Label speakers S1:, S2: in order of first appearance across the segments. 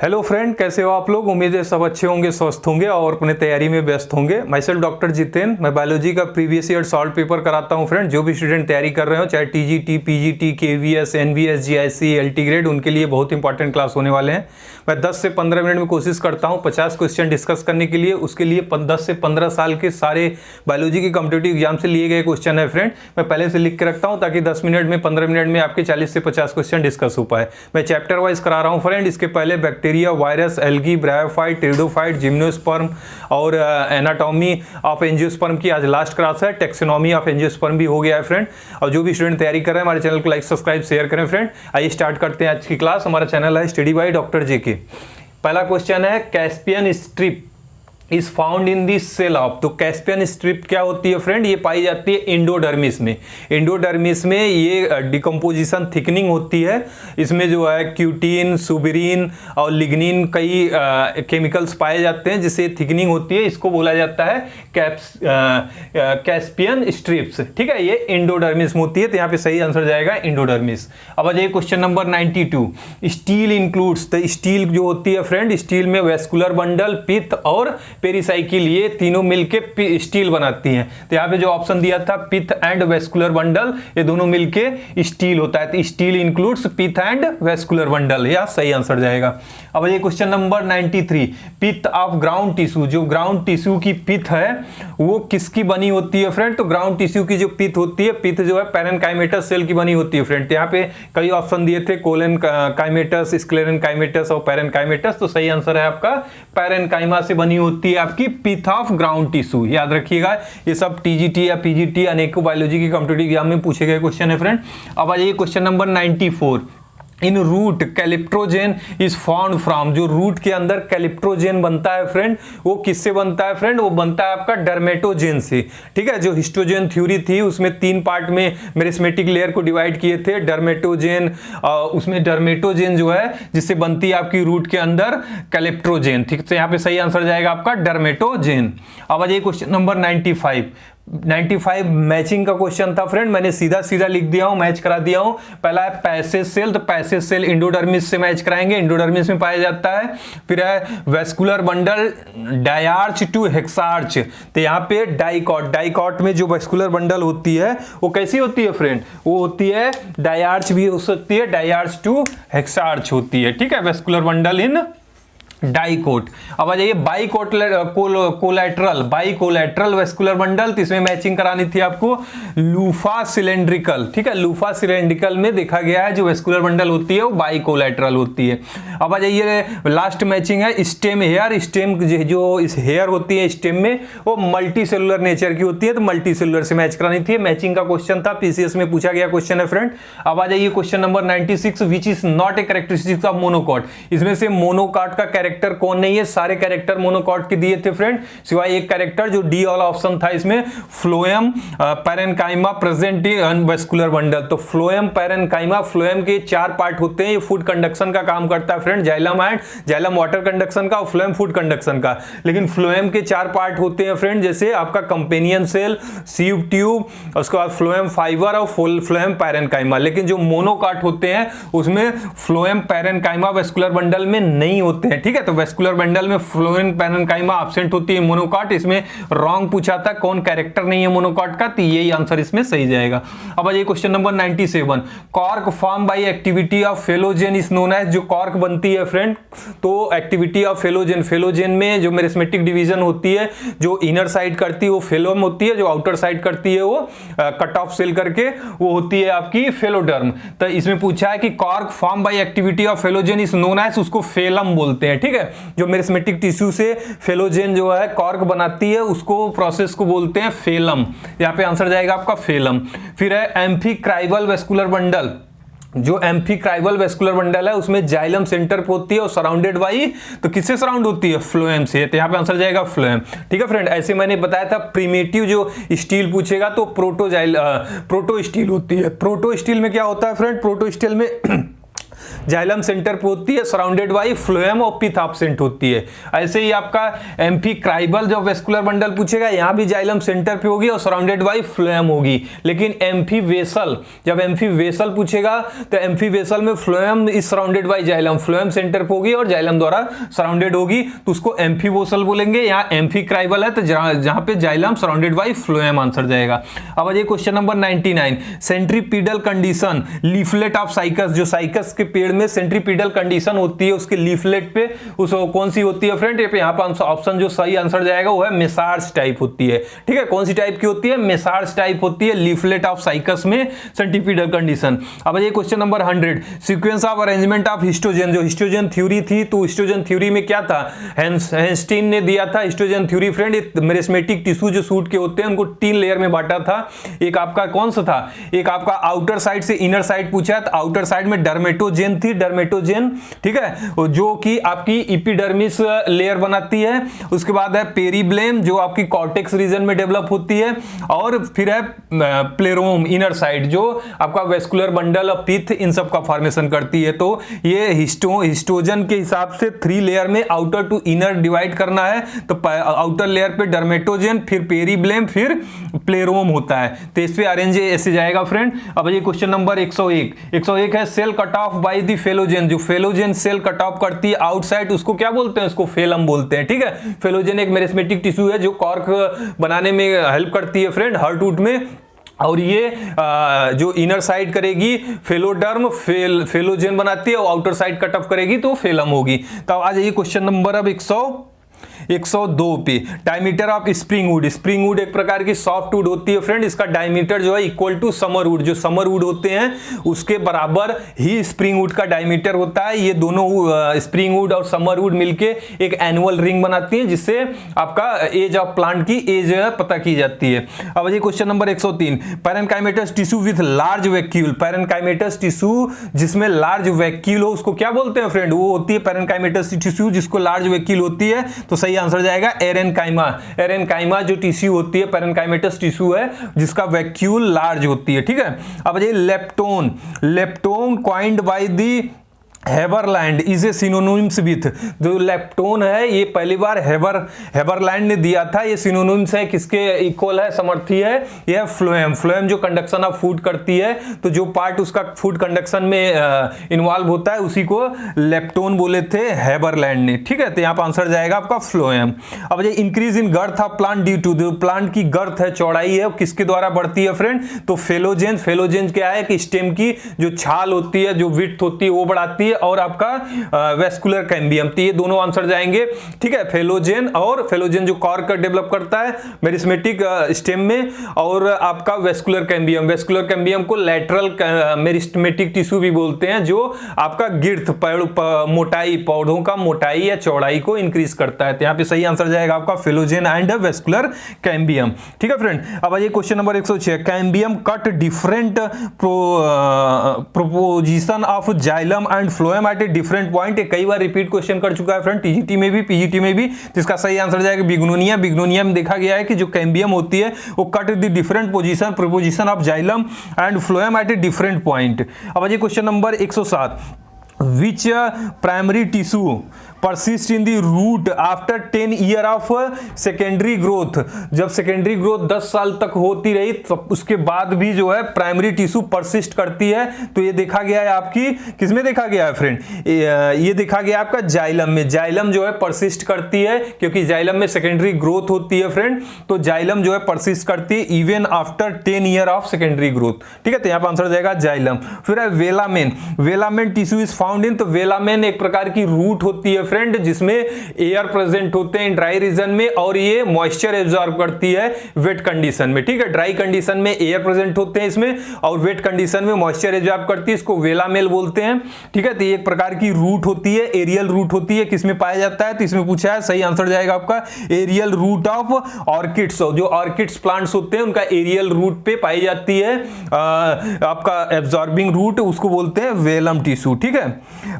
S1: Hello friend, कैसे हो आप लोग। उम्मीद है सब अच्छे होंगे, स्वस्थ होंगे और अपने तैयारी में व्यस्त होंगे। माई सेल्फ डॉक्टर जितेन, मैं बायोलॉजी का प्रीवियस ईयर सॉल्व पेपर कराता हूं फ्रेंड। जो भी स्टूडेंट तैयारी कर रहे हो, चाहे TGT, PGT, KVS, NVS, GIC, LT grade, उनके लिए बहुत इंपॉर्टेंट क्लास होने वाले हैं। मैं 10 से 15 मिनट में कोशिश करता हूँ 50 क्वेश्चन डिस्कस करने के लिए। उसके लिए 10 से 15 साल के सारे बायोलॉजी के कॉम्पिटिटिव एग्जाम से लिए गए क्वेश्चन है फ्रेंड, मैं पहले से लिख के रखता हूँ ताकि 10 मिनट में 15 मिनट में आपके 40 से 50 क्वेश्चन डिस्कस हो पाए। मैं चैप्टर वाइज करा रहा हूँ फ्रेंड। इसके पहले bacteria, virus, algae, bryophyte, pteridophyte, gymnosperm और एनाटॉमी ऑफ एंजियोस्पर्म की आज लास्ट क्लास है। टेक्सोनॉमी ऑफ एंजियोस्पर्म भी हो गया है फ्रेंड। और जो भी स्टूडेंट तैयारी कर रहे हैं, हमारे चैनल को लाइक, सब्सक्राइब, शेयर करें फ्रेंड। आइए स्टार्ट करते हैं आज की क्लास। हमारा चैनल है स्टडी बाय डॉक्टर जेके। पहला क्वेश्चन है, Casparian strip is found in the cell of. तो कैस्पियन स्ट्रिप क्या होती है फ्रेंड, ये पाई जाती है एंडोडर्मिस में। एंडोडर्मिस में ये डिकम्पोजिशन थिकनिंग होती है। इसमें जो है क्यूटीन, सुबिरीन और लिग्निन कई केमिकल्स पाए जाते हैं जिससे थिकनिंग होती है। इसको बोला जाता है कैस्पियन स्ट्रिप्स। ठीक है, ये एंडोडर्मिस में होती है, तो यहाँ पे सही आंसर जाएगा एंडोडर्मिस। अब आ जाइए क्वेश्चन नंबर 92। स्टील इंक्लूड्स, तो स्टील जो होती है फ्रेंड, स्टील में वेस्कुलर बंडल, पित्त और पेरिसाइकिल, ये तीनों मिलके स्टील बनाती हैं। तो यहाँ पे जो ऑप्शन दिया था पित्त एंड वेस्कुलर बंडल, ये दोनों मिलके स्टील होता है। तो स्टील इंक्लूड्स पित्त एंड वेस्कुलर बंडल, यह सही आंसर जाएगा। अब ये क्वेश्चन नंबर 93। पित्त ऑफ ग्राउंड टिश्यू, जो ग्राउंड टिश्यू की पित्त है वो किसकी बनी होती है फ्रेंड। तो ग्राउंड टिश्यू की जो पित्त होती है, पित्त जो है पैरेनकाइमेटस सेल की बनी होती है फ्रेंड। यहाँ पे कई ऑप्शन दिए थे, कोलन काइमेटस, स्क्लेरेनकाइमेटस और पैरेनकाइमेटस। तो सही आंसर है आपका पैरेनकाइमा से बनी होती है आपकी पित्त ऑफ ग्राउंड टिश्यू। याद रखिएगा, ये सब टीजीटी या पीजीटी अनेकों बायोलॉजी की कॉम्पिटिटिव एग्जाम में पूछे गए क्वेश्चन है फ्रेंड। अब आ जाइए question number 94। In root calyptrogen is found from, जो रूट के अंदर कैलिप्ट्रोजेन बनता है फ्रेंड, वो किससे बनता है फ्रेंड, वो बनता है आपका डर्मेटोजेन से। ठीक है, जो हिस्टोजेन थ्योरी थी उसमें 3 पार्ट में मेरिस्मेटिक लेयर को डिवाइड किए थे। डर्मेटोजेन, उसमें डर्मेटोजेन जो है जिससे बनती है आपकी रूट के अंदर कैलिप्ट्रोजेन। ठीक है, यहाँ पे सही आंसर जाएगा आपका डर्मेटोजेन। अब आ जाइए क्वेश्चन नंबर 95 मैचिंग का क्वेश्चन था फ्रेंड। मैंने सीधा सीधा लिख दिया हूं, मैच करा दिया हूं। पहला है पैसेज सेल, तो पैसेज सेल एंडोडर्मिस से मैच कराएंगे, एंडोडर्मिस में पाया जाता है। फिर है वेस्कुलर बंडल डायआर्च टू हेक्सार्च, तो यहाँ पे डाइकॉट में जो वेस्कुलर बंडल होती है वो कैसी होती है फ्रेंड, वो होती है डायआर्च भी हो सकती है, डायआर्च टू हेक्सार्च होती है। ठीक है, वेस्कुलर बंडल इन डाइकोट। अब आ जाइए बाइकोलैटरल वेस्कुलर बंडल, तो इसमें मैचिंग करानी थी आपको लूफा सिलेंड्रिकल। ठीक है, लूफा सिलेंड्रिकल में देखा गया है जो वेस्कुलर बंडल होती है वो बाइकोलैटरल होती है। अब आ जाइए लास्ट मैचिंग है स्टेम हेयर। स्टेम जो इस हेयर होती है स्टेम में, वो मल्टी सेलुलर नेचर की होती है, तो मल्टी सेलुलर से मैच करानी थी। मैचिंग का क्वेश्चन था, पीसीएस में पूछा गया क्वेश्चन है फ्रेंड। अब आ जाइए question number 96। Which is not a characteristics of monocot, इसमें से मोनोकॉट का कैरेक्टर कौन नहीं है। सारे कैरेक्टर मोनोकॉट के दिए थे फ्रेंड, सिवाय एक कैरेक्टर जो डी वाला ऑप्शन था, इसमें phloem parenchyma present in vascular bundle. तो फ्लोएम पैरेनकाइमा, फ्लोएम के 4 पार्ट होते हैं, ये फूड कंडक्शन का काम करता है फ्रेंड, जाइलम वाटर कंडक्शन का और फ्लोएम फूड कंडक्शन का। लेकिन फ्लोएम के 4 पार्ट होते हैं फ्रेंड, जैसे आपका कंपेनियन सेल, सीव ट्यूब, उसके बाद फ्लोएम फाइबर और फ्लोएम पैरेनकाइमा। लेकिन जो मोनोकॉट होते हैं उसमें फ्लोएम पैरेनकाइमा वेस्कुलर बंडल में नहीं होते हैं। ठीक है, तो वेस्कुलर बंडल में फ्लोएम पैरेनकाइमा एब्सेंट होती है, मोनोकॉट इसमें रॉन्ग पूछा था, कौन कैरेक्टर नहीं है मोनोकॉट का, तो यही आंसर इसमें सही जाएगा। अब ये question number 97। Cork form by activity of phellogen is known as, जो कॉर्क बनती है फ्रेंड, तो एक्टिविटी ऑफ फेलोजेन में जो मेरिस्मेटिक डिवीजन होती है, जो इनर साइड करती है वो फेलोम होती है, जो आउटर साइड करती है वो कट ऑफ सेल करके वो होती है आपकी फेलोडर्म। तो इसमें पूछा है कि cork form by activity of phellogen is known as, उसको फेलम बोलते हैं। ठीक है, जो मेरिस्मेटिक टिश्यू से फेलोजेन जो है कॉर्क बनाती है, उसको प्रोसेस को बोलते हैं फेलम। यहाँ पे आंसर जाएगा आपका फेलम। फिर है एम्फीक्राइवल वेस्कुलर बंडल, जो एम्फीक्राइवल वेस्कुलर बंडल है उसमें जाइलम सेंटर पे होती है और सराउंडेड बाई, तो किससे सराउंड होती है, फ्लोएम से। तो यहाँ पे आंसर जाएगा फ्लोएम। ठीक है फ्रेंड, ऐसे मैंने बताया था प्रीमेटिव जो स्टील पूछेगा तो प्रोटो स्टील होती है। प्रोटो स्टील में क्या होता है फ्रेंड, प्रोटो स्टील में जाइलम सेंटर पे होती है, सराउंडेड बाई फ्लोएम और पिथ एब्सेंट होती है। ऐसे ही आपका एम्फीक्राइबल जो वेस्कुलर बंडल पूछेगा, यहां भी जाइलम सेंटर पे होगी और सराउंडेड बाई फ्लोएम होगी। लेकिन एम्फीवेसल, जब एम्फीवेसल पूछेगा तो एम्फीवेसल में phloem is surrounded by xylem, phloem centre पे होगी और जाइलम द्वारा सराउंडेड होगी, तो उसको एम्फीवोसल बोलेंगे। यहाँ एम्फीक्राइबल है तो जहां पे xylem surrounded by phloem answer जाएगा। अब ये question number 99, centripetal condition leaflet of cycas, जो साइकस के पेड़ में सेंट्रीपीडल कंडीशन होती है उसके लीफलेट पे उस कौन सी होती है फ्रेंड? यहाँ पर ऑप्शन जो सही आंसर जाएगा वो है मेसार्स टाइप होती है। ठीक है, कौन सी टाइप की होती है? मेसार्स टाइप होती है लीफलेट ऑफ साइकस में सेंट्रीपीडल कंडीशन। अब ये question number 100, sequence of arrangement of histogen, जो हिस्टोजन थ्योरी थी, तो हिस्टोजन थ्योरी में क्या था? हेंस्टीन ने दिया था histogen theory friend. Meristematic tissue जो सूट के होते हैं उनको 3 लेयर में बांटा था। एक आपका कौन सा था? एक आपका आउटर साइड से इनर साइड पूछा, तो आउटर साइड में डर्मेटोजेन थी, डर्मेटोजेन, ठीक है, जो कि आपकी एपिडर्मिस लेयर बनाती है। उसके बाद है पेरिब्लेम जो आपकी कॉर्टेक्स रीजन में डेवलप होती है, और फिर है प्लेरोम इनर साइड जो आपका वेस्कुलर बंडल और पिथ इन सब का फॉर्मेशन करती है। तो ये हिस्टोजन के हिसाब से 3 लेयर में आउटर टू इनर डिवाइड करना है, तो आउटर लेयर पे डर्मेटोजेन, फिर पेरिब्लेम, फिर प्लेरोम होता है। तो इस पे अरेंज ऐसे जाएगा फ्रेंड। अब ये क्वेश्चन नंबर 101 है, cell cut off by the phellogen, जो फेलोजेन सेल कट ऑफ करती है आउटसाइड उसको क्या बोलते हैं? उसको फेलम बोलते हैं। ठीक है, फेलोजेन एक मेरिस्मेटिक टिश्यू है जो कॉर्क बनाने में हेल्प करती है फ्रेंड हार्टवुड में, और ये जो इनर साइड करेगी फेलोडर्म, फेलोजेन बनाती है, और आउटर साइड कट ऑफ करेगी तो फेलम होगी। तो आ जाइए क्वेश्चन नंबर अब 102 पे, diameter of spring would. Spring would एक प्रकार की सॉफ्ट वुड होती है फ्रेंड, इसका डायमीटर जो है इक्वल टू समर वुड, जो समर वुड होते हैं उसके बराबर ही स्प्रिंग वुड का डायमीटर होता है। ये दोनों स्प्रिंग वुड और समर वुड मिलके एक एनुअल रिंग बनाती है, जिससे आपका एज ऑफ प्लांट की एज पता की जाती है। अब ये question number 103, parenchymatous tissue with large vacuole. Parenchymatous tissue जिसमें लार्ज वैक्यूल हो उसको क्या बोलते हैं फ्रेंड? वो होती है पैरेनकाइमेटस टिश्यू जिसको लार्ज वैक्यूल होती है। तो सही आंसर जाएगा एरेनकाइमा। एरेनकाइमा जो टिश्यू होती है, पैरेनकाइमेटस टिश्यू है जिसका वैक्यूल लार्ज होती है। ठीक है, अब ये leptome, leptome coined by the Haberlandt is a synonyms with, जो लेप्टोन है ये पहली बार हेबरलैंड ने दिया था। ये सिनोनिम्स है किसके इक्वल है, समर्थी है? यह फ्लोएम। फ्लोएम जो कंडक्शन ऑफ फूड करती है, तो जो पार्ट उसका फूड कंडक्शन में इन्वॉल्व होता है उसी को लेप्टोन बोले थे हेबरलैंड ने। ठीक है, तो यहाँ पर आंसर जाएगा आपका फ्लोएम। अब ये increase in girth of plant due to, जो प्लांट की गर्थ है, चौड़ाई है, किसके द्वारा बढ़ती है फ्रेंड? तो फेलोजेन। फेलोजेन क्या है कि स्टेम की जो छाल होती है, जो विड्थ होती है वो बढ़ाती है, और आपका वेस्कुलर कैम्बियम। तो ये दोनों आंसर जाएंगे। ठीक है, फेलोजेन, और फेलोजेन जो कॉर्क डेवलप करता है मेरिस्मेटिक स्टेम में, और आपका वेस्कुलर कैम्बियम। वेस्कुलर कैम्बियम को लैटरल मेरिस्मेटिक टिश्यू भी बोलते हैं, जो आपका गिर्थ मोटाई, पौधों का मोटाई या चौड़ाई को इंक्रीज करता है। तो यहाँ पे सही आंसर जाएगा आपका फेलोजेन एंड वेस्कुलर कैम्बियम। ठीक है फ्रेंड, अब आइए question number 106, cambium cut different proposition of xylem and phloem at a different point. कई बार रिपीट क्वेश्चन कर चुका है फ्रेंड, टीजीटी में भी, पीजीटी में भी। जिसका सही आंसर जाएगा बिग्नोनिया। बिग्नोनिया में देखा गया है कि जो कैम्बियम होती है वो cut the different proposition of xylem and phloem at a different point. अब ये question number 107, which primary tissue persist in the root after 10 year of secondary growth। जब सेकेंडरी ग्रोथ 10 साल तक होती रही तो उसके बाद भी जो है प्राइमरी टिश्यू परसिस्ट करती है। तो ये देखा गया है आपकी किसमें देखा गया है फ्रेंड? ये देखा गया आपका जाइलम में। जाइलम जो है परसिस्ट करती है, क्योंकि जाइलम में सेकेंडरी ग्रोथ होती है फ्रेंड, तो जाइलम जो है परसिस्ट करती है even after 10 year of secondary growth. ठीक है, तो यहाँ पर आंसर जाएगा जाइलम। फिर है velamen. Velamen tissue is found इन, तो वेलामेन एक प्रकार की रूट होती है फ्रेंड, जिसमें एयर प्रेजेंट होते हैं ड्राई रीजन में, और ये मॉइस्चर एब्जॉर्ब करती है वेट कंडीशन में। ठीक है, ड्राई कंडीशन में एयर प्रेजेंट होते हैं इसमें, और वेट कंडीशन में मॉइस्चर एब्जॉर्ब करती है, इसको वेलामेल बोलते हैं। ठीक है, तो ये एक प्रकार की रूट होती है, एरियल रूट होती है। किसमें पाया जाता है? तो इसमें पूछा है, सही आंसर जाएगा आपका एरियल रूट ऑफ ऑर्किड्स। जो ऑर्किड्स प्लांट्स होते हैं उनका एरियल रूट पे पाई जाती है आपका एब्जॉर्बिंग रूट, उसको बोलते हैं वेलम टिश्यू। ठीक है,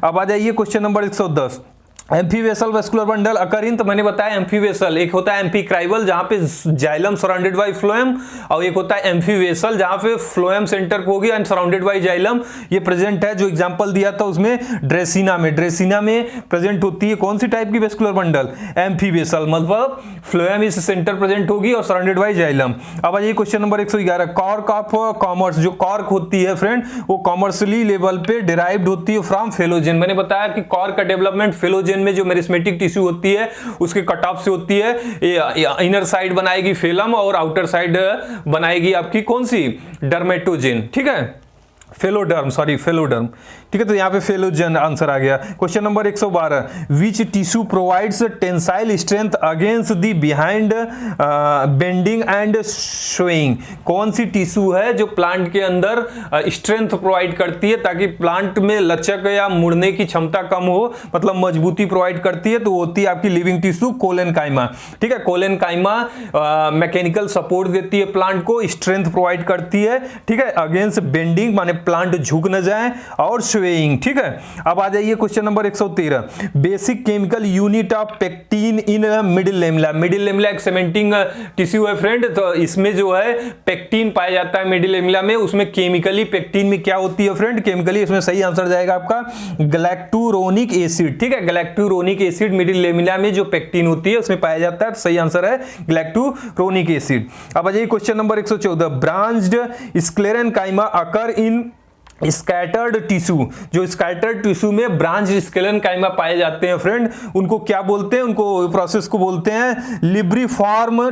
S1: अब आ जाइए question number 110, amphivasal vascular bundle occurring, तो मैंने बताया एम्फीवेसल, एक होता है एम्फीक्राइवल जहां पे जाइलम सराउंडेड बाय फ्लोएम, और एक होता है एम्फीवेसल जहां पे फ्लोएम सेंटर होगी एंड सराउंडेड बाय जाइलम। ये प्रेजेंट है, जो एग्जांपल दिया था उसमें ड्रेसिना में प्रेजेंट होती है कौन सी टाइप की वेस्कुलर बंडल, एम्फीवेसल, मतलब फ्लोएम इस सेंटर प्रेजेंट होगी और सराउंडेड बाय जाइलम। अब आइए question number 111, cork of commerce, जो कॉर्क होती है फ्रेंड वो कॉमर्शियली लेवल पे डिराइव्ड होती है फ्रॉम फेलोजेन। मैंने बताया कि कॉर्क का डेवलपमेंट फेलोजेन में जो मेरिस्मेटिक टिश्यू होती है उसके कट ऑफ से होती है, इनर साइड बनाएगी फेलम और आउटर साइड बनाएगी आपकी कौन सी, डर्मेटोजेन, ठीक है, फेलोडर्म, ठीक है, तो यहाँ पे फेलोजन आंसर आ गया। Question number 112, which tissue provides tensile strength against the behind bending and swaying, कौन सी टिश्यू है जो प्लांट के अंदर स्ट्रेंथ प्रोवाइड करती है ताकि प्लांट में लचक या मुड़ने की क्षमता कम हो, मतलब मजबूती प्रोवाइड करती है, तो होती है आपकी लिविंग टिश्यू कोलेनकाइमा, ठीक है, कोलेनकाइमा मैकेनिकल सपोर्ट देती है प्लांट को, स्ट्रेंथ प्रोवाइड करती है, ठीक है, अगेंस्ट बेंडिंग माने प्लांट झुक न जाए, और स्वेइंग, ठीक है। अब आ जाइए question number 113, basic chemical unit of pectin in middle lamella, middle lamella एक सीमेंटिंग टिश्यू है फ्रेंड, तो इसमें जो है पेक्टिन पाया जाता है मिडिल लेमिला में, उसमें केमिकली पेक्टिन में क्या होती है फ्रेंड, केमिकली इसमें सही आंसर जाएगा आपका गैलेक्टोरोनिक एसिड, ठीक है, गैलेक्टोरोनिक एसिड मिडिल लेमिला में जो पेक्टिन होती है उसमें पाया जाता है, तो सही आंसर है गैलेक्टोरोनिक एसिड। अब आ जाइए क्वेश्चन नंबर 114, ब्रांच्ड स्क्लेरेनकाइमा अकर इन स्कैटर्ड टिश्यू, जो स्कैटर्ड टिश्यू में ब्रांच स्क्लेरेनकाइमा पाए जाते हैं फ्रेंड, उनको क्या बोलते हैं, उनको प्रोसेस को बोलते हैं लिब्रिफॉर्म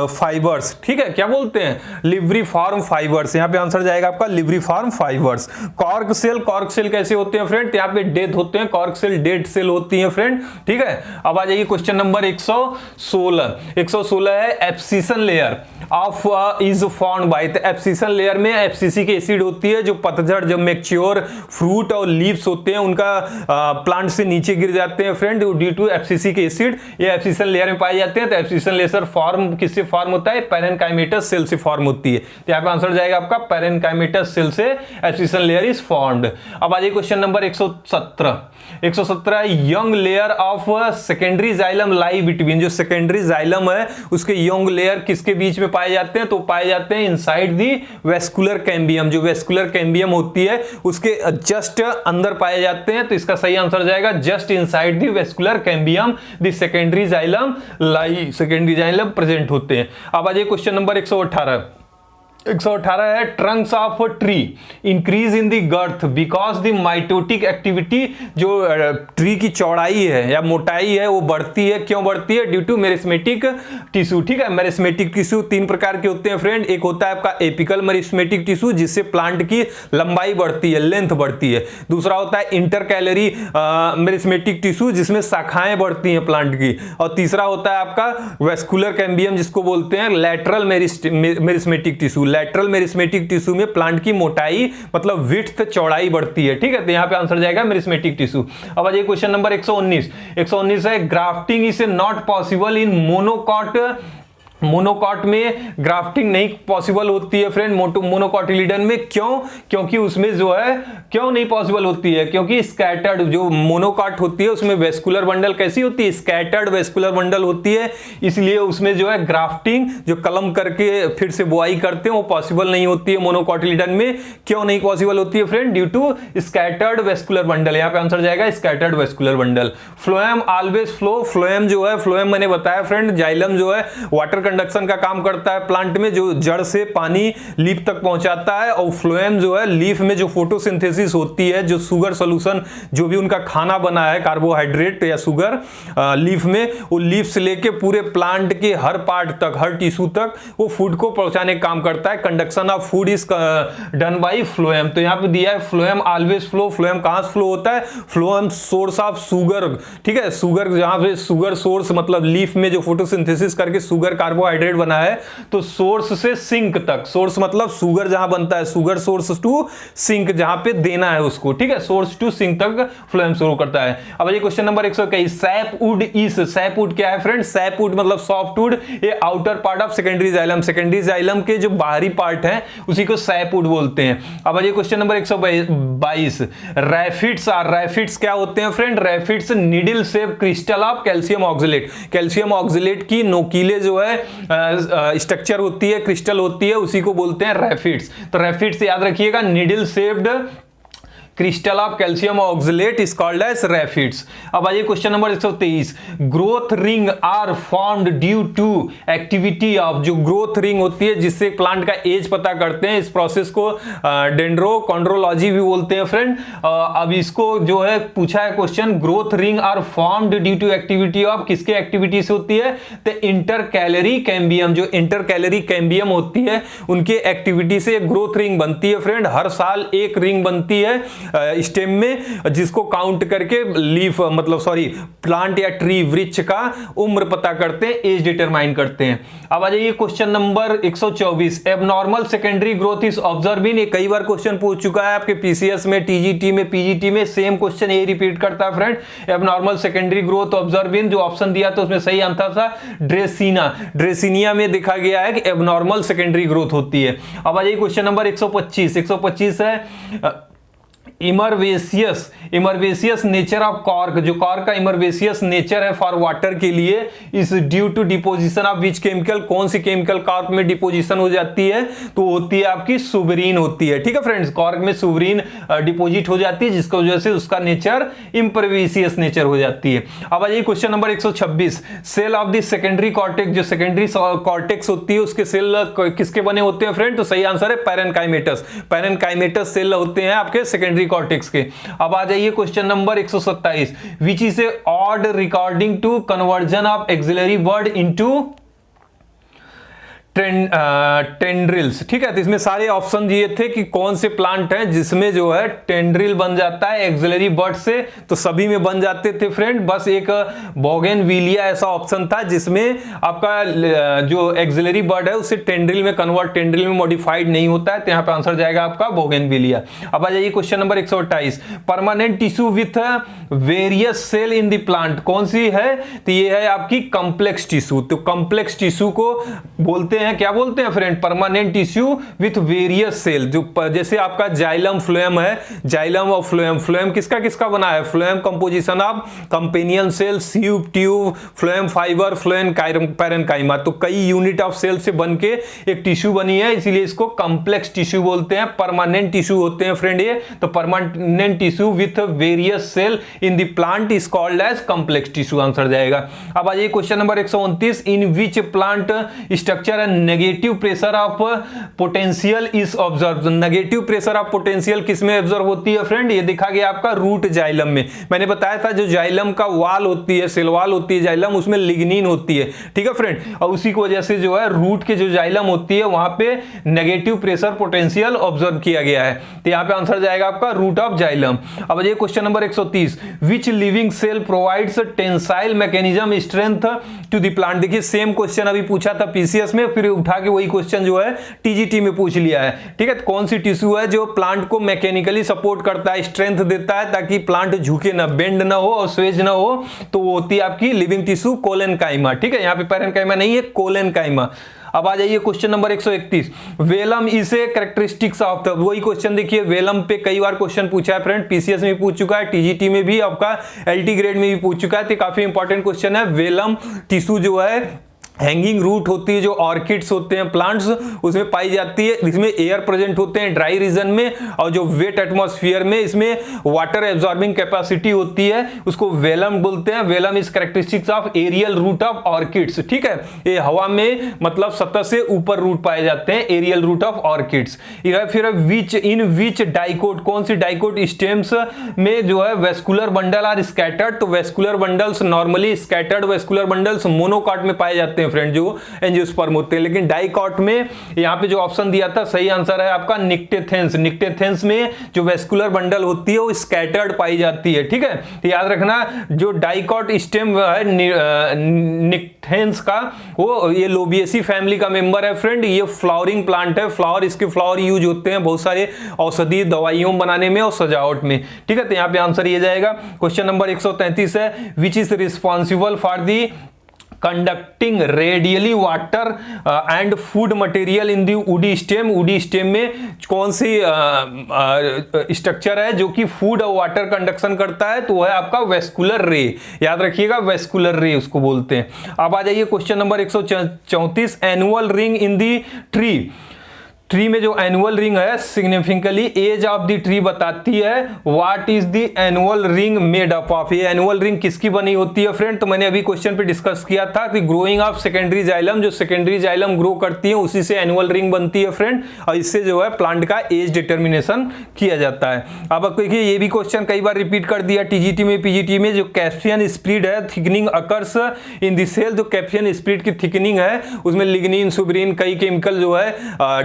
S1: फाइबर्स, ठीक है, क्या बोलते हैं, लिब्रिफॉर्म फाइबर्स, यहाँ पे आंसर जाएगा आपका लिब्रिफॉर्म फाइबर्स। कॉर्क सेल कैसे होते हैं फ्रेंड, यहाँ पे डेथ होते हैं, कॉर्क सेल डेड सेल होती है फ्रेंड, ठीक है। अब आ जाइए क्वेश्चन नंबर 116 है abscission layer of is formed by, abscission layer में एब्सिसिक एसिड होती है, जो पतझड़ जब मैच्योर फ्रूट और लीव्स होते हैं उनका प्लांट से नीचे गिर जाते हैं friend due to abscisic acid, ये एब्सिशन लेयर में पाए जाते हैं। तो एब्सिशन लेयर फॉर्म किससे फॉर्म होता है, पैरेनकाइमेटस सेल से फॉर्म होती है, तो यहाँ पे आंसर जाएगा आपका पैरेनकाइमेटस सेल से एब्सिशन लेयर इज फॉर्म्ड। अब आ जाइए question number 117 young layer of secondary xylem lie between, जो सेकेंडरी जाइलम है उसके यंग लेयर किसके बीच में पाए जाते हैं, तो पाए जाते हैं इनसाइड दी वेस्कुलर कैम्बियम, जो वेस्कुलर कैम्बियम होती है उसके जस्ट अंदर पाए जाते हैं, तो इसका सही आंसर जाएगा just inside the vascular cambium the secondary xylem lie, secondary xylem present होते हैं। अब आ जाइए क्वेश्चन नंबर 118 है trunks of tree increase in the girth because the mitotic activity, जो ट्री की चौड़ाई है या मोटाई है वो बढ़ती है, क्यों बढ़ती है, ड्यू टू मेरिस्मेटिक टिश्यू, ठीक है। मेरिस्मेटिक टिश्यू तीन प्रकार के होते हैं फ्रेंड, एक होता है आपका एपिकल मेरिस्मेटिक टिश्यू जिससे प्लांट की लंबाई बढ़ती है, लेंथ बढ़ती है, दूसरा होता है इंटरकैलरी मेरिस्मेटिक टिश्यू जिसमें शाखाएं बढ़ती हैं प्लांट की, और तीसरा होता है आपका वेस्कुलर कैम्बियम जिसको बोलते हैं lateral meristematic tissue. Lateral meristematic tissue में प्लांट की मोटाई मतलब विड्थ चौड़ाई बढ़ती है, ठीक है, तो यहां पे आंसर जाएगा मेरिस्मेटिक टिश्यू। अब आ जाइए क्वेश्चन नंबर 119 है grafting is not possible in monocot, monocot में ग्राफ्टिंग नहीं पॉसिबल होती है फ्रेंड मोनोकॉटिलिडन में, क्यों, क्योंकि उसमें जो है क्यों नहीं पॉसिबल होती है, क्योंकि स्कैटर्ड जो मोनोकॉट होती है उसमें वेस्कुलर बंडल कैसी होती है, स्कैटर्ड वेस्कुलर बंडल होती है, इसलिए उसमें जो है ग्राफ्टिंग जो कलम करके फिर से बुआई करते हैं वो पॉसिबल नहीं होती है मोनोकॉटिलिडन में। क्यों नहीं पॉसिबल होती है friend, due to scattered vascular bundle, यहाँ पे आंसर जाएगा scattered vascular bundle. Phloem always flow, phloem जो है, फ्लोएम मैंने बताया फ्रेंड, जाइलम जो है वाटर कंडक्शन का काम करता है प्लांट में, जो जड़ से पानी लीफ तक पहुंचाता है, और फ्लोएम जो है लीफ में जो फोटोसिंथेसिस होती है, जो शुगर सॉल्यूशन जो भी उनका खाना बना है कार्बोहाइड्रेट या शुगर लीफ में, वो लीफ से लेके पूरे प्लांट के हर पार्ट तक, हर टिश्यू तक वो फूड को पहुंचाने का काम करता है। Conduction of food is done by phloem, तो यहां पे दिया है फ्लोएम ऑलवेज फ्लो। फ्लोएम कहां से फ्लो होता है, फ्लोएम सोर्स ऑफ शुगर, ठीक है, शुगर जहां पे शुगर सोर्स मतलब लीफ में जो फोटोसिंथेसिस करके शुगर कार्बन कार्बोहाइड्रेट बना है तो सोर्स से सिंक तक, सोर्स मतलब शुगर जहां बनता है, शुगर सोर्स टू सिंक जहां पे देना है उसको, ठीक है, सोर्स टू सिंक तक फ्लोएम शुरू करता है। अब ये question number 121, sapwood is, sapwood क्या है फ्रेंड? सैपवुड मतलब सॉफ्टवुड, ये outer part of secondary xylem, secondary xylem के जो बाहरी पार्ट है उसी को सैपवुड बोलते हैं। अब ये question number 122, raphides are, raphides क्या होते हैं friend? Raphides needle shape crystal of calcium oxalate, calcium oxalate की नोकीले जो है स्ट्रक्चर होती है, क्रिस्टल होती है, उसी को बोलते हैं रैफिड्स। तो रैफिड्स याद रखिएगा, needle shaped crystal of calcium oxalate is called as raphides. अब आइए question number 123, growth ring are formed due to activity of, जो ग्रोथ रिंग होती है जिससे प्लांट का एज पता करते हैं, इस प्रोसेस को डेंड्रोकॉन्ड्रोलॉजी भी बोलते हैं फ्रेंड। अब इसको जो है पूछा है question, growth ring are formed due to activity of, किसके एक्टिविटी से होती है? तो इंटरकैलरी कैम्बियम, जो इंटरकैलरी कैम्बियम होती है उनके एक्टिविटी से ग्रोथ रिंग बनती है फ्रेंड। हर साल एक रिंग बनती है स्टेम में, जिसको काउंट करके लीफ मतलब सॉरी प्लांट या ट्री वृक्ष का उम्र पता करते हैं, एज डिटरमाइन करते हैं। अब आ जाइए question number 124, abnormal secondary growth is observe in, ये कई बार क्वेश्चन पूछ चुका है आपके पीसीएस में, टीजीटी में, पीजीटी में, सेम क्वेश्चन ये रिपीट करता है friend. Abnormal secondary growth observe in, जो ऑप्शन दिया था उसमें सही आंसर था ड्रेसिना, ड्रेसिनिया में देखा गया है कि एबनॉर्मल सेकेंडरी ग्रोथ होती है। अब आ जाइए क्वेश्चन नंबर 125 है impervious, impervious nature of cork, जो कॉर्क का इमरवेसियस नेचर है फॉर वाटर के लिए, is due to deposition of which chemical, कौन सी केमिकल कॉर्क में डिपोजिशन हो जाती है? तो होती है आपकी सुबरीन होती है, ठीक है फ्रेंड्स, कॉर्क में सुबरीन डिपोजिट हो जाती है जिसकी वजह से उसका नेचर इम्परवेसियस नेचर हो जाती है। अब आइए question number 126, cell of the secondary cortex, जो सेकेंडरी कॉर्टेक्स होती है उसके सेल किसके बने होते हैं फ्रेंड? तो सही आंसर है पैरेनकाइमेटस, पैरेनकाइमेटस सेल होते हैं आपके सेकेंडरी कॉर्टेक्स के। अब आ जाइए question number 127, which is a odd recording to conversion of axillary word into tendrils, ठीक है। तो इसमें सारे ऑप्शन दिए थे कि कौन से प्लांट हैं जिसमें जो है टेंड्रिल बन जाता है एक्सिलरी बर्ड से, तो सभी में बन जाते थे फ्रेंड, बस एक बोगेनविलिया ऐसा ऑप्शन था जिसमें आपका जो एक्सिलरी बर्ड है उससे टेंड्रिल में कन्वर्ट, टेंड्रिल में मॉडिफाइड नहीं होता है, तो यहां पे आंसर जाएगा आपका बोगेनविलिया। अब आ जाइए question number 128, permanent tissue with various cell in the plant, कौन सी है? तो ये है आपकी कॉम्प्लेक्स टिश्यू। तो कॉम्प्लेक्स टिश्यू को बोलते हैं, क्या बोलते हैं friend? Permanent tissue with various cell, जो जैसे आपका जाइलम फ्लोएम है, जाइलम और फ्लोएम, फ्लोएम किसका किसका बना है? Phloem composition of companion cell, sieve, tube, phloem fibre, phloem parenchyma, तो कई यूनिट ऑफ सेल से बनके एक टिश्यू बनी है, इसीलिए इसको कॉम्प्लेक्स टिश्यू बोलते हैं। परमानेंट टिश्यू होते हैं फ्रेंड ये, तो permanent tissue with various cell in the plant is called as complex tissue, answer जाएगा। अब आ जाइए question number 129, in which plant structure negative pressure of potential is observe, negative pressure of potential किसमें observe होती है friend? ये देखा गया आपका रूट जाइलम में। मैंने बताया था जो जाइलम का वाल होती है, सेल वाल होती है जाइलम, उसमें लिग्निन होती है, ठीक है फ्रेंड, और उसी की वजह से जो है रूट के जो जाइलम होती है वहां पे नेगेटिव प्रेशर पोटेंशियल ऑब्जर्व किया गया है, तो यहां पे आंसर जाएगा आपका रूट ऑफ जाइलम। अब ये question number 130, which living cell provides tensile mechanism strength to the plant, देखिए सेम क्वेश्चन अभी पूछा था पीसीएस में, फिर उठा के वही क्वेश्चन जो है टीजीटी में पूछ लिया है, ठीक है। कौन सी टिश्यू है जो प्लांट को मैकेनिकली सपोर्ट करता है, स्ट्रेंथ देता है ताकि प्लांट झुके ना, बेंड ना हो और स्वेज ना हो, तो वो होती है आपकी लिविंग टिश्यू कोलेनकाइमा, ठीक है, यहाँ पे पैरेनकाइमा नहीं है, कोलेनकाइमा। अब आ जाइए question number 131, velamen is a characteristics of the, वही क्वेश्चन देखिए, वेलम पे कई बार क्वेश्चन पूछा है फ्रेंड, पीसीएस में पूछ चुका है, टीजीटी में भी, आपका एलटी ग्रेड में भी पूछ चुका है, तो काफी इंपॉर्टेंट क्वेश्चन है। वेलम टिश्यू जो है हैंगिंग रूट होती है, जो ऑर्किड्स होते हैं प्लांट्स उसमें पाई जाती है, इसमें एयर प्रेजेंट होते हैं ड्राई रीजन में, और जो वेट एटमॉस्फेयर में इसमें वाटर एब्जॉर्बिंग कैपेसिटी होती है, उसको वेलम बोलते हैं। Velamen is characteristics of aerial root of orchids, ठीक है, ये हवा में मतलब सतह से ऊपर रूट पाए जाते हैं, एरियल रूट ऑफ ऑर्किड्स। फिर विच इन विच डाइकोट, कौन सी डाइकोट स्टेम्स में जो है वेस्कुलर बंडल आर स्कैटर्ड, तो vascular bundles normally scattered vascular bundles monocot में पाए जाते हैं हैं फ्रेंड, जो एंजियोस्पर्म होते हैं। लेकिन डाइकॉट में यहाँ पे जो ऑप्शन दिया था सही आंसर है आपका निक्टेथेंस। निक्टेथेंस में जो वेस्कुलर बंडल होती है वो स्कैटर्ड पाई जाती है, ठीक है। तो याद रखना जो डाइकॉट स्टेम है निक्टेथेंस का, वो ये लोबिएसी फैमिली का मेंबर है फ्रेंड। ये फ्लावरिंग प्लांट है, फ्लावर, इसके फ्लावर यूज होते हैं बहुत सारे औषधि दवाइयों बनाने में और सजावट में, ठीक है। तो यहाँ पे आंसर ये जाएगा। क्वेश्चन नंबर 133 है, which is responsible for the conducting radially water and food material in the woody stem. Woody stem में कौन सी स्ट्रक्चर है जो कि फूड और वाटर कंडक्शन करता है? तो वह है आपका वेस्कुलर रे। याद रखिएगा, वेस्कुलर रे उसको बोलते हैं। अब आ जाइए question number 134, annual ring in the tree. Tree में जो एनुअल रिंग है significantly age of the tree बताती है। What is the annual ring made up of? ये एनुअल रिंग किसकी बनी होती है फ्रेंड? तो मैंने अभी क्वेश्चन पे डिस्कस किया था कि ग्रोइंग ऑफ सेकेंडरी जाइलम, जो सेकेंडरी जाइलम ग्रो करती है उसी से एनुअल रिंग बनती है फ्रेंड, और इससे जो है प्लांट का एज डिटर्मिनेशन किया जाता है। अब देखिए ये भी क्वेश्चन कई बार रिपीट कर दिया टीजीटी में, पीजीटी में। जो कैस्पियन स्प्लिट है, thickening occurs in the cell. जो कैस्पियन स्प्लिट की थिकनिंग है उसमें लिग्निन, सुब्रीन, कई केमिकल जो है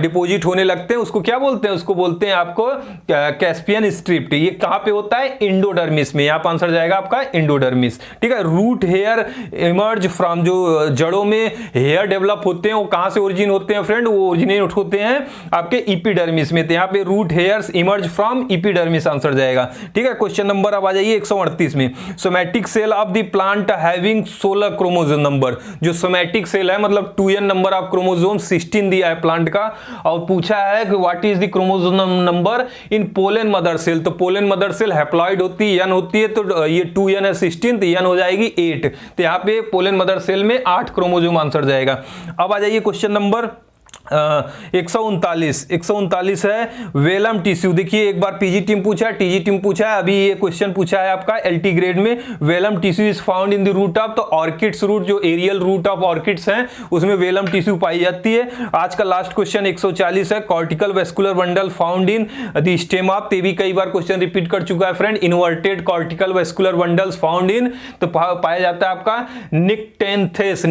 S1: डिपोजिट होने लगते हैं, उसको क्या बोलते हैं? उसको बोलते हैं आपको कैस्पियन स्ट्रिप्ट। ये कहां पे होता है? इंडोडर्मिस में। यहाँ पर आंसर जाएगा आपका इंडोडर्मिस, ठीक है। रूट हेयर इमर्ज फ्रॉम, जो जड़ों में हेयर डेवलप होते हैं वो कहां से ओरिजिन होते हैं फ्रेंड? वो ओरिजिनेट होते हैं आपके इपिडर्मिस में। तो यहाँ पे root hairs emerge from epidermis answer जाएगा, ठीक है। क्वेश्चन नंबर अब आ जाइए 138 में, somatic cell of the plant having 16 chromosome number. जो सोमैटिक सेल है मतलब 2n नंबर ऑफ क्रोमोसोम 16 दिया है प्लांट का, और पूछा है कि what is the chromosome number in pollen mother cell. तो पोलन मदर सेल हैप्लॉइड होती है, n होती है, तो ये 2n है 16, तो n हो जाएगी 8। तो यहाँ पे पोलन मदर सेल में 8 क्रोमोसोम आंसर जाएगा। अब आ जाइए क्वेश्चन नंबर 139 है, वेलम टिश्यू। देखिए एक बार पीजी टीम पूछा है, टीजी टीम पूछा है, अभी ये क्वेश्चन पूछा है आपका एलटी ग्रेड में। Velamen tissue is found in the root of, तो ऑर्किड्स रूट, जो एरियल रूट ऑफ ऑर्किड्स हैं उसमें वेलम टिश्यू पाई जाती है। आज का लास्ट क्वेश्चन 140 है, cortical vascular bundle found in the stem of. ते भी कई बार क्वेश्चन रिपीट कर चुका है friend. Inverted cortical vascular bundles found in, तो पाया जाता है आपका निक्टेंथेस।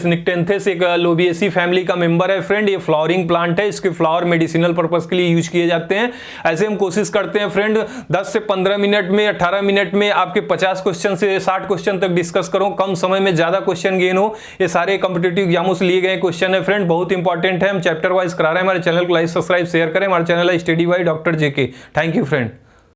S1: निक्टेंथेस एक लोबिएसी फैमिली का मेंबर है फ्रेंड। ये फ्लावरिंग प्लांट है, इसके फ्लावर मेडिसिनल पर्पस के लिए यूज किए जाते हैं। ऐसे हम कोशिश करते हैं फ्रेंड 10 से 15 मिनट में, 18 मिनट में आपके 50 क्वेश्चन से 60 क्वेश्चन तक डिस्कस करूं, कम समय में ज्यादा क्वेश्चन गेन हो। ये सारे कॉम्पिटिटिव एग्जामों से लिए गए क्वेश्चन है फ्रेंड, बहुत इंपॉर्टेंट है। हम चैप्टर वाइज करा रहे हैं। हमारे चैनल को लाइक, सब्सक्राइब, शेयर करें। हमारा चैनल है study by doctor JK. Thank you friend.